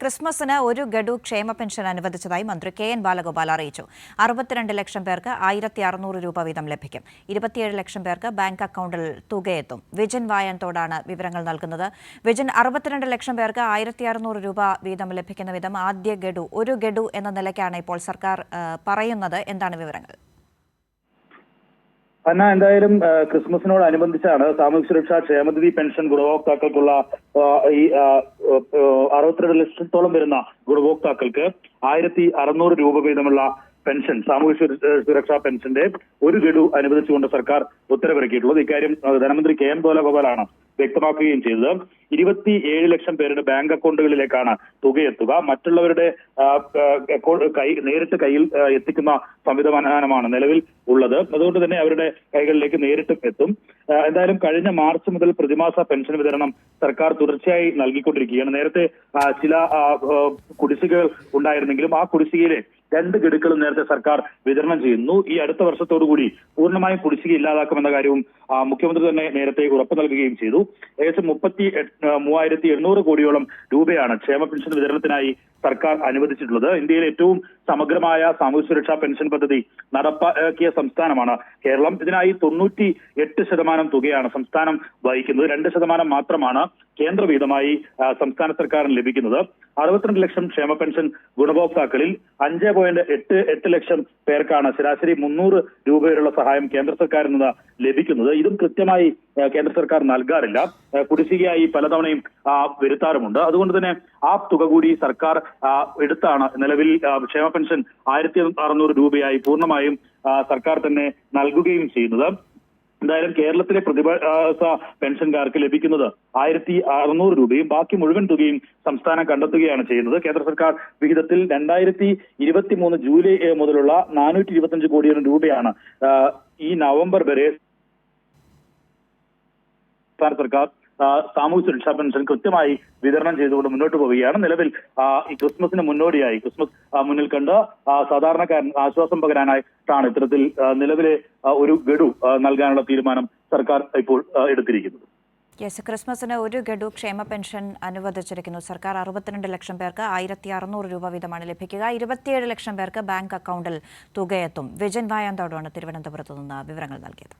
ക്രിസ്മസിന് ഒരു ഗഡു ക്ഷേമ പെൻഷൻ അനുവദിച്ചതായി മന്ത്രി കെ.എൻ. ബാലഗോപാൽ അറിയിച്ചു. 62 ലക്ഷം പേർക്ക് 1600 രൂപ വീതം ലഭിക്കും. 27 ലക്ഷം പേർക്ക് ബാങ്ക് അക്കൗണ്ടിൽ തുകയെത്തും. വിജിൻ വായൻതോടാണ് വിവരങ്ങൾ നൽകുന്നത്. വിജിൻ, 62 ലക്ഷം പേർക്ക് 1600 രൂപ വീതം ലഭിക്കുന്ന വിധം ആദ്യ ഗഡു ഒരു ഗഡു എന്ന നിലയ്ക്കാണ് ഇപ്പോൾ സർക്കാർ പറയുന്നത്. എന്താണ് വിവരങ്ങൾ? എന്തായാലും ക്രിസ്മസിനോടനുബന്ധിച്ചാണ് സാമൂഹ്യ സുരക്ഷാ ക്ഷേമനിധി പെൻഷൻ ഗുണഭോക്താക്കൾക്കുള്ള ഈ 62 ലക്ഷത്തോളം വരുന്ന ഗുണഭോക്താക്കൾക്ക് 1600 രൂപ വീതമുള്ള പെൻഷൻ, സാമൂഹ്യ സുരക്ഷാ പെൻഷന്റെ ഒരു ഗഡു അനുവദിച്ചുകൊണ്ട് സർക്കാർ ഉത്തരവിറക്കിയിട്ടുള്ളത്. ഇക്കാര്യം ധനമന്ത്രി കെ.എൻ. ബാലഗോപാലാണ് വ്യക്തമാക്കുകയും ചെയ്തത്. 27 ലക്ഷം പേരുടെ ബാങ്ക് അക്കൗണ്ടുകളിലേക്കാണ് തുകയെത്തുക. മറ്റുള്ളവരുടെ നേരിട്ട് കയ്യിൽ എത്തിക്കുന്ന സംവിധാനമാണ് നിലവിൽ ഉള്ളത്. അതുകൊണ്ട് തന്നെ അവരുടെ കൈകളിലേക്ക് നേരിട്ട് എത്തും. എന്തായാലും കഴിഞ്ഞ മാർച്ച് മുതൽ പ്രതിമാസ പെൻഷൻ വിതരണം സർക്കാർ തുടർച്ചയായി നൽകിക്കൊണ്ടിരിക്കുകയാണ്. നേരത്തെ ചില കുടിശ്ശികകൾ ഉണ്ടായിരുന്നെങ്കിലും ആ കുടിശ്ശികയിലെ 2 ഗഡുക്കളും നേരത്തെ സർക്കാർ വിതരണം ചെയ്യുന്നു. ഈ അടുത്ത വർഷത്തോടുകൂടി പൂർണ്ണമായും കുടിശ്ശിക ഇല്ലാതാക്കുമെന്ന കാര്യവും മുഖ്യമന്ത്രി തന്നെ നേരത്തെ ഉറപ്പു നൽകുകയും ചെയ്തു. ഏകദേശം 33,800 കോടിയോളം രൂപയാണ് ക്ഷേമ പെൻഷൻ വിതരണത്തിനായി സർക്കാർ അനുവദിച്ചിട്ടുള്ളത്. ഇന്ത്യയിലെ ഏറ്റവും സമഗ്രമായ സാമൂഹ്യ സുരക്ഷാ പെൻഷൻ പദ്ധതി നടപ്പാക്കിയ സംസ്ഥാനമാണ് കേരളം. ഇതിനായി 98% തുകയാണ് സംസ്ഥാനം വഹിക്കുന്നത്. 2% മാത്രമാണ് കേന്ദ്ര വീതമായി സംസ്ഥാന സർക്കാരിന് ലഭിക്കുന്നത്. 62 ലക്ഷം ക്ഷേമ പെൻഷൻ ഗുണഭോക്താക്കളിൽ 5.88 ലക്ഷം പേർക്കാണ് ശരാശരി 300 രൂപ വരെയുള്ള സഹായം കേന്ദ്ര സർക്കാരിൽ നിന്ന് ലഭിക്കുന്നത്. ഇതും കൃത്യമായി കേന്ദ്ര സർക്കാർ നൽകാറില്ല. കുടിശ്ശികയായി പലതവണയും വരുത്താറുമുണ്ട്. അതുകൊണ്ട് തന്നെ ആ തുക കൂടി സർക്കാർ എടുത്താണ് നിലവിൽ ക്ഷേമ പെൻഷൻ 1600 രൂപയായി പൂർണ്ണമായും സർക്കാർ തന്നെ നൽകുകയും ചെയ്യുന്നത്. എന്തായാലും കേരളത്തിലെ പ്രതിമാസ പെൻഷൻകാർക്ക് ലഭിക്കുന്നത് 1600 രൂപയും ബാക്കി മുഴുവൻ തുകയും സംസ്ഥാനം കണ്ടെത്തുകയാണ് ചെയ്യുന്നത്. കേന്ദ്ര സർക്കാർ വിഹിതത്തിൽ 2023 ജൂലൈ മുതലുള്ള 425 കോടിയോളം രൂപയാണ് ഈ നവംബർ വരെ സംസ്ഥാന സർക്കാർ സാമൂഹ്യ സുരക്ഷാ പെൻഷൻ കൃത്യമായി വിതരണം ചെയ്തുകൊണ്ട് മുന്നോട്ട് പോവുകയാണ്. നിലവിൽ ഈ ക്രിസ്മസിന് മുന്നോടിയായി ക്രിസ്മസ് മുന്നിൽ കണ്ട് സാധാരണക്കാരൻ ആശ്വാസം പകരാനായിട്ടാണ് ഇത്തരത്തിൽ നിലവിലെ ഒരു ഗഡു നൽകാനുള്ള തീരുമാനം സർക്കാർ ഇപ്പോൾ എടുത്തിരിക്കുന്നത്. ക്രിസ്മസിന് ഒരു ഗഡു ക്ഷേമ പെൻഷൻ അനുവദിച്ചിരിക്കുന്നു സർക്കാർ. 62 ലക്ഷം പേർക്ക് 1600 രൂപ വീതമാണ് ലഭിക്കുക. 27 ലക്ഷം പേർക്ക് ബാങ്ക് അക്കൗണ്ടിൽ തുകയെത്തും. വിജിൻ വായൻതോടാണ് തിരുവനന്തപുരത്ത് നിന്ന് വിവരങ്ങൾ നൽകിയത്.